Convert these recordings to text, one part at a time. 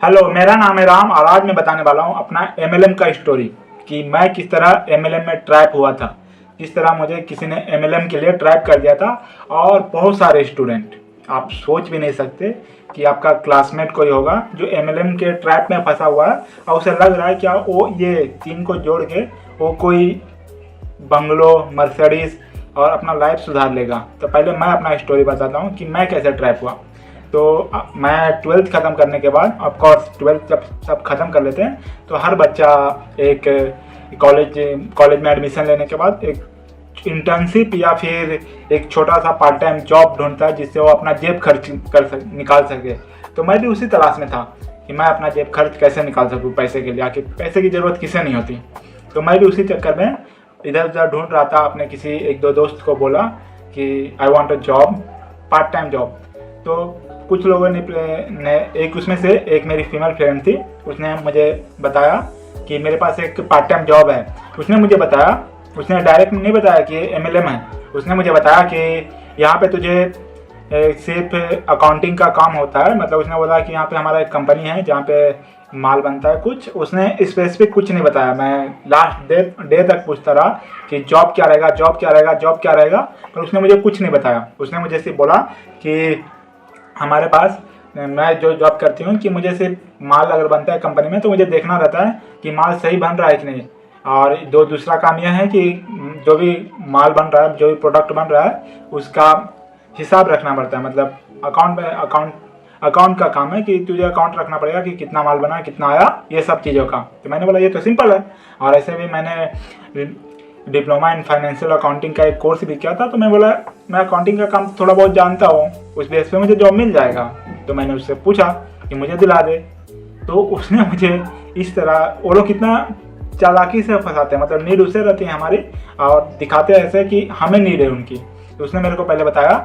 Hello, मेरा नाम है राम और आज मैं बताने वाला हूँ अपना एमएलएम का स्टोरी कि मैं किस तरह एमएलएम में ट्रैप हुआ था। किस तरह मुझे किसी ने एमएलएम के लिए ट्रैप कर दिया था। और बहुत सारे स्टूडेंट, आप सोच भी नहीं सकते कि आपका क्लासमेट कोई होगा जो एमएलएम के ट्रैप में फंसा हुआ है और उसे लग रहा है क्या वो ये तीन को जोड़ के वो कोई बंगलो, मर्सिडीज और अपना लाइफ सुधार लेगा। तो पहले मैं अपना स्टोरी बताता हूँ कि मैं कैसे ट्रैप हुआ। तो मैं 12th ख़त्म करने के बाद, ऑफ कोर्स 12th जब सब ख़त्म कर लेते हैं तो हर बच्चा एक कॉलेज में एडमिशन लेने के बाद एक इंटर्नशिप या फिर एक छोटा सा पार्ट टाइम जॉब ढूंढता है जिससे वो अपना जेब खर्च निकाल सके। तो मैं भी उसी तलाश में था कि मैं अपना जेब खर्च कैसे निकाल सकूँ पैसे के लिए। आखिर पैसे की ज़रूरत किसे नहीं होती। तो मैं भी उसी चक्कर में इधर उधर ढूंढ रहा था। अपने किसी एक दो दोस्त को बोला कि I want a job, part time job. तो कुछ लोगों ने एक उसमें से एक मेरी फीमेल फ्रेंड थी, उसने मुझे बताया कि मेरे पास एक पार्ट टाइम जॉब है। उसने मुझे बताया, उसने डायरेक्ट नहीं बताया कि एमएलएम है। उसने मुझे बताया कि यहाँ पे तुझे सिर्फ अकाउंटिंग का काम होता है। मतलब उसने बोला कि यहाँ पे हमारा एक कंपनी है जहाँ पे माल बनता है कुछ। उसने स्पेसिफिक कुछ नहीं बताया। मैं लास्ट डे तक पूछता रहा कि जॉब क्या रहेगा, जॉब क्या रहेगा, जॉब क्या रहेगा, पर उसने मुझे कुछ नहीं बताया। उसने मुझे सिर्फ बोला कि हमारे पास, मैं जो जॉब करती हूँ, कि मुझे सिर्फ माल अगर बनता है कंपनी में तो मुझे देखना रहता है कि माल सही बन रहा है कि नहीं। और दूसरा काम यह है कि जो भी माल बन रहा है, जो भी प्रोडक्ट बन रहा है, उसका हिसाब रखना पड़ता है। मतलब अकाउंट का काम है कि तुझे अकाउंट रखना पड़ेगा कि कितना माल बना, कितना आया, ये सब चीज़ों का। तो मैंने बोला ये तो सिंपल है। और ऐसे भी मैंने डिप्लोमा इन फाइनेंशियल अकाउंटिंग का एक कोर्स भी किया था। तो मैं बोला मैं अकाउंटिंग का काम थोड़ा बहुत जानता हूँ, उस बेस पे मुझे जॉब मिल जाएगा। तो मैंने उससे पूछा कि मुझे दिला दे। तो उसने मुझे इस तरह, वो लोग कितना चालाकी से फंसाते हैं, मतलब नीड उससे रहती है हमारी और दिखाते हैं ऐसे कि हमें नीड है उनकी। तो उसने मेरे को पहले बताया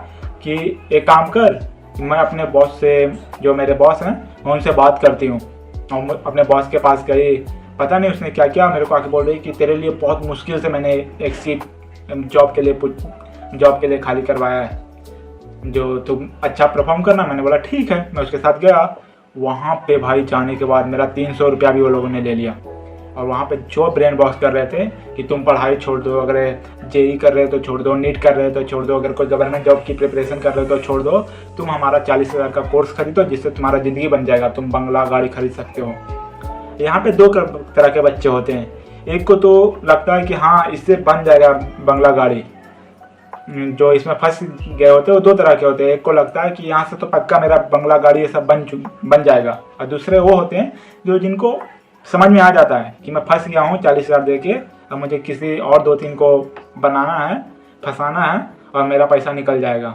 कि एक काम कर, मैं अपने बॉस से, जो मेरे बॉस हैं, मैं उनसे बात करती हूँ। और अपने बॉस के पास गई, पता नहीं उसने क्या किया, मेरे को आके बोल रही कि तेरे लिए बहुत मुश्किल से मैंने एक सीट जॉब के लिए खाली करवाया है, जो तुम अच्छा परफॉर्म करना। मैंने बोला ठीक है, मैं उसके साथ गया। वहाँ पे भाई जाने के बाद मेरा 300 रुपया भी वो लोगों ने ले लिया। और वहाँ पे जो ब्रेन वॉश कर रहे थे कि तुम पढ़ाई छोड़ दो, अगर जेई कर रहे हो तो छोड़ दो, नीट कर रहे हो तो छोड़ दो, अगर कोई गवर्नमेंट जॉब की प्रिपरेशन कर रहे हो तो छोड़ दो, तुम हमारा 40,000 का कोर्स खरीदो जिससे तुम्हारा ज़िंदगी बन जाएगा, तुम बंगला गाड़ी खरीद सकते हो। यहाँ पे दो तरह के बच्चे होते हैं। एक को तो लगता है कि हाँ इससे बन जाएगा बंगला गाड़ी। जो इसमें फंस गए होते हैं वो दो तरह के होते हैं। एक को लगता है कि यहाँ से तो पक्का मेरा बंगला गाड़ी ये सब बन जाएगा। और दूसरे वो होते हैं जो जिनको समझ में आ जाता है कि मैं फंस गया हूँ 40,000 दे के, अब मुझे किसी और दो तीन को बनाना है, फंसाना है और मेरा पैसा निकल जाएगा।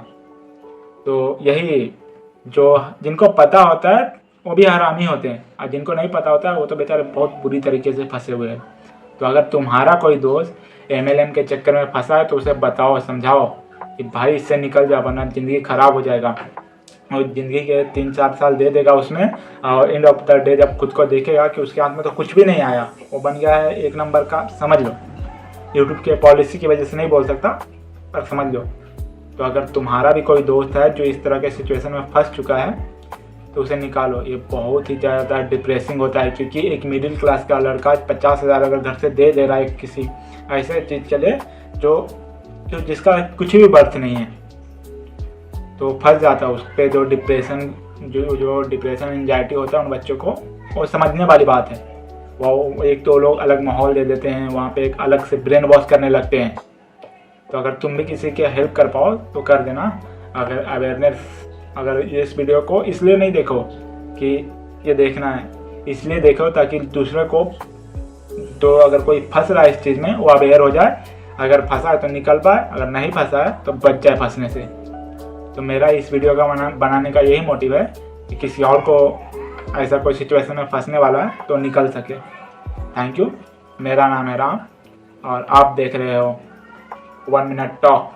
तो यही, जो जिनको पता होता है वो भी हरामी होते हैं, और जिनको नहीं पता होता है वो तो बेचारे बहुत बुरी तरीके से फंसे हुए हैं। तो अगर तुम्हारा कोई दोस्त एमएलएम के चक्कर में फंसा है तो उसे बताओ, समझाओ कि भाई इससे निकल जा, वरना ज़िंदगी ख़राब हो जाएगा। और ज़िंदगी के 3-4 साल दे देगा उसमें, और एंड ऑफ द डे जब खुद को देखेगा कि उसके हाथ में तो कुछ भी नहीं आया, वो बन गया है एक नंबर का, समझ लो। यूट्यूब के पॉलिसी की वजह से नहीं बोल सकता, पर समझ लो। तो अगर तुम्हारा भी कोई दोस्त है जो इस तरह के सिचुएशन में फंस चुका है तो उसे निकालो। ये बहुत ही ज़्यादा डिप्रेसिंग होता है, क्योंकि एक मिडिल क्लास का लड़का 50,000 अगर घर से दे रहा है किसी ऐसे चीज़ के लिए जो जिसका कुछ भी बर्थ नहीं है, तो फंस जाता है उस पर। जो डिप्रेशन एंजाइटी होता है उन बच्चों को, वो समझने वाली बात है। वो एक तो लोग अलग माहौल दे देते हैं, वहाँ पे एक अलग से ब्रेन वॉश करने लगते हैं। तो अगर तुम भी किसी के हेल्प कर पाओ तो कर देना। अगर इस वीडियो को इसलिए नहीं देखो कि ये देखना है, इसलिए देखो ताकि दूसरे को, तो अगर कोई फंस रहा है इस चीज़ में, वो अवेयर हो जाए। अगर फंसा है तो निकल पाए, अगर नहीं फंसा है तो बच जाए फंसने से। तो मेरा इस वीडियो का बनाने का यही मोटिव है कि किसी और को ऐसा कोई सिचुएशन में फंसने वाला है तो निकल सके। Thank you. मेरा नाम है राम और आप देख रहे हो 1 मिनट टॉक,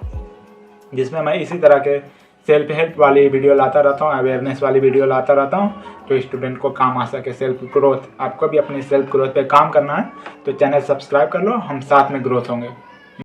जिसमें मैं इसी तरह के सेल्फ हेल्प वाली वीडियो लाता रहता हूँ, अवेयरनेस वाली वीडियो लाता रहता हूँ, जो स्टूडेंट को काम आ सके। सेल्फ ग्रोथ, आपको भी अपनी सेल्फ ग्रोथ पे काम करना है तो चैनल सब्सक्राइब कर लो, हम साथ में ग्रोथ होंगे।